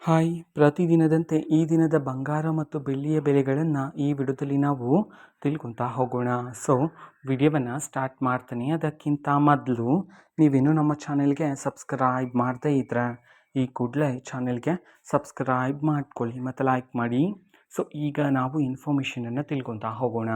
Hi, ಪ್ರತಿದಿನದಂತೆ ಈ ದಿನದ ಬಂಗಾರ ಮತ್ತು ಬೆಳ್ಳಿಯ ಬೆಲೆಗಳನ್ನು ಈ ವಿಡಿಯೋದಲ್ಲಿ ನಾವು ತಿಳ್ಕೊತಾ ಹೋಗೋಣ. ವಿಡಿಯೋವನ್ನು ಸ್ಟಾರ್ಟ್ ಮಾಡ್ತೀನಿ. ಅದಕ್ಕಿಂತ ಮೊದಲು ನೀವಿನ್ನೂ ನಮ್ಮ ಚಾನೆಲ್ಗೆ ಸಬ್ಸ್ಕ್ರೈಬ್ ಮಾಡದೇ ಇದ್ದರೆ ಈ ಕೂಡಲೇ ಚಾನೆಲ್ಗೆ ಸಬ್ಸ್ಕ್ರೈಬ್ ಮಾಡ್ಕೊಳ್ಳಿ ಮತ್ತು ಲೈಕ್ ಮಾಡಿ. ಈಗ ನಾವು ಇನ್ಫಾರ್ಮೇಷನನ್ನು ತಿಳ್ಕೊತಾ ಹೋಗೋಣ.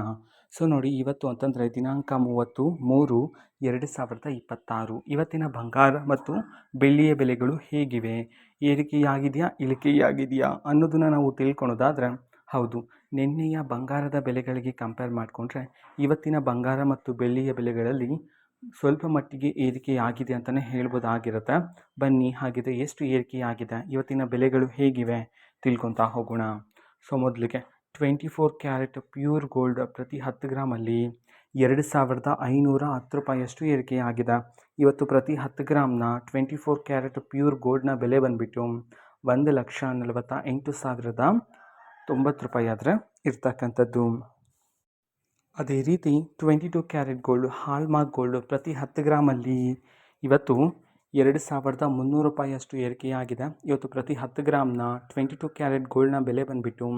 ನೋಡಿ, ಇವತ್ತು ಅಂತಂದರೆ ದಿನಾಂಕ 30/3/2026. ಇವತ್ತಿನ ಬಂಗಾರ ಮತ್ತು ಬೆಳ್ಳಿಯ ಬೆಲೆಗಳು ಹೇಗಿವೆ, ಏರಿಕೆಯಾಗಿದೆಯಾ ಇಳಿಕೆಯಾಗಿದೆಯಾ ಅನ್ನೋದನ್ನು ನಾವು ತಿಳ್ಕೊಳೋದಾದರೆ, ಹೌದು, ನಿನ್ನೆಯ ಬಂಗಾರದ ಬೆಲೆಗಳಿಗೆ ಕಂಪೇರ್ ಮಾಡಿಕೊಂಡ್ರೆ ಇವತ್ತಿನ ಬಂಗಾರ ಮತ್ತು ಬೆಳ್ಳಿಯ ಬೆಲೆಗಳಲ್ಲಿ ಸ್ವಲ್ಪ ಮಟ್ಟಿಗೆ ಏರಿಕೆಯಾಗಿದೆ ಅಂತಲೇ ಹೇಳ್ಬೋದಾಗಿರುತ್ತೆ. ಬನ್ನಿ, ಹಾಗಿದ್ರೆ ಎಷ್ಟು ಏರಿಕೆಯಾಗಿದೆ, ಇವತ್ತಿನ ಬೆಲೆಗಳು ಹೇಗಿವೆ ತಿಳ್ಕೊತಾ ಹೋಗೋಣ. ಮೊದಲಿಗೆ 24 ಕ್ಯಾರೆಟ್ ಪ್ಯೂರ್ ಗೋಲ್ಡ್ ಪ್ರತಿ 10 ಗ್ರಾಮಲ್ಲಿ 2,510 ರೂಪಾಯಿಯಷ್ಟು ಏರಿಕೆಯಾಗಿದೆ. ಇವತ್ತು ಪ್ರತಿ 10 ಗ್ರಾಮ್ನ 24 ಕ್ಯಾರೆಟ್ ಪ್ಯೂರ್ ಗೋಲ್ಡ್ನ ಬೆಲೆ ಬಂದುಬಿಟ್ಟು 1,48,090 ರೂಪಾಯಿ ಆದರೆ ಇರ್ತಕ್ಕಂಥದ್ದು. ಅದೇ ರೀತಿ 22 ಕ್ಯಾರೆಟ್ ಗೋಲ್ಡ್ ಹಾಲ್ಮಾರ್ಕ್ ಗೋಲ್ಡ್ ಪ್ರತಿ 10 ಗ್ರಾಮಲ್ಲಿ ಇವತ್ತು 2,300 ರೂಪಾಯಿಯಷ್ಟು ಏರಿಕೆಯಾಗಿದೆ. ಇವತ್ತು ಪ್ರತಿ 10 ಗ್ರಾಮ್ನ 22 ಕ್ಯಾರೆಟ್ ಗೋಲ್ಡ್ನ ಬೆಲೆ ಬಂದುಬಿಟ್ಟು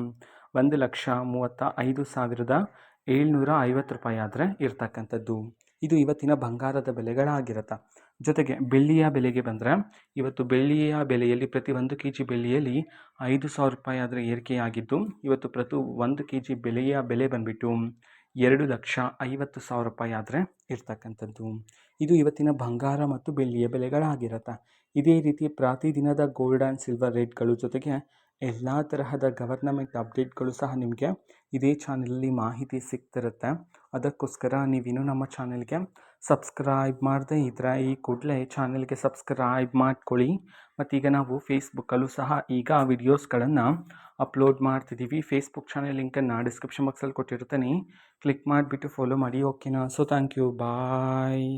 1,35,750 ರೂಪಾಯಿ ಆದರೆ ಇರ್ತಕ್ಕಂಥದ್ದು. ಇದು ಇವತ್ತಿನ ಬಂಗಾರದ ಬೆಲೆಗಳಾಗಿರುತ್ತೆ. ಜೊತೆಗೆ ಬೆಳ್ಳಿಯ ಬೆಲೆಗೆ ಬಂದರೆ, ಇವತ್ತು ಬೆಳ್ಳಿಯ ಬೆಲೆಯಲ್ಲಿ ಪ್ರತಿ 1 kg ಬೆಳ್ಳಿಯಲ್ಲಿ 5,000 ರೂಪಾಯಿ ಆದರೆ ಏರಿಕೆಯಾಗಿದ್ದು, ಇವತ್ತು ಪ್ರತಿ 1 kg ಬೆಲೆಯ ಬೆಲೆ ಬಂದುಬಿಟ್ಟು 2,50,000 ರೂಪಾಯಿ ಆದರೆ ಇರ್ತಕ್ಕಂಥದ್ದು. ಇದು ಇವತ್ತಿನ ಬಂಗಾರ ಮತ್ತು ಬೆಳ್ಳಿಯ ಬೆಲೆಗಳಾಗಿರುತ್ತೆ. ಇದೇ ರೀತಿ ಪ್ರತಿದಿನದ ಗೋಲ್ಡ್ ಆ್ಯಂಡ್ ಸಿಲ್ವರ್ ರೇಟ್ಗಳು ಜೊತೆಗೆ ಎಲ್ಲ ತರಹದ ಗವರ್ನಮೆಂಟ್ ಅಪ್ಡೇಟ್ಗಳು ಸಹ ನಿಮಗೆ ಇದೇ ಚಾನಲಲ್ಲಿ ಮಾಹಿತಿ ಸಿಗ್ತಿರುತ್ತೆ. ಅದಕ್ಕೋಸ್ಕರ ನೀವಿನ್ನೂ ನಮ್ಮ ಚಾನೆಲ್ಗೆ ಸಬ್ಸ್ಕ್ರೈಬ್ ಮಾಡದೇ ಇದ್ದರೆ ಈ ಕೂಡಲೇ ಚಾನೆಲ್ಗೆ ಸಬ್ಸ್ಕ್ರೈಬ್ ಮಾಡ್ಕೊಳ್ಳಿ. ಮತ್ತೀಗ ನಾವು ಫೇಸ್ಬುಕ್ಕಲ್ಲೂ ಸಹ ಈಗ ವಿಡಿಯೋಸ್ಗಳನ್ನು ಅಪ್ಲೋಡ್ ಮಾಡ್ತಿದ್ದೀವಿ. ಫೇಸ್ಬುಕ್ ಚಾನೆಲ್ ಲಿಂಕನ್ನು ಡಿಸ್ಕ್ರಿಪ್ಷನ್ ಬಾಕ್ಸಲ್ಲಿ ಕೊಟ್ಟಿರ್ತೀನಿ, ಕ್ಲಿಕ್ ಮಾಡಿಬಿಟ್ಟು ಫಾಲೋ ಮಾಡಿ. ಓಕೆನಾ? Thank you, bye.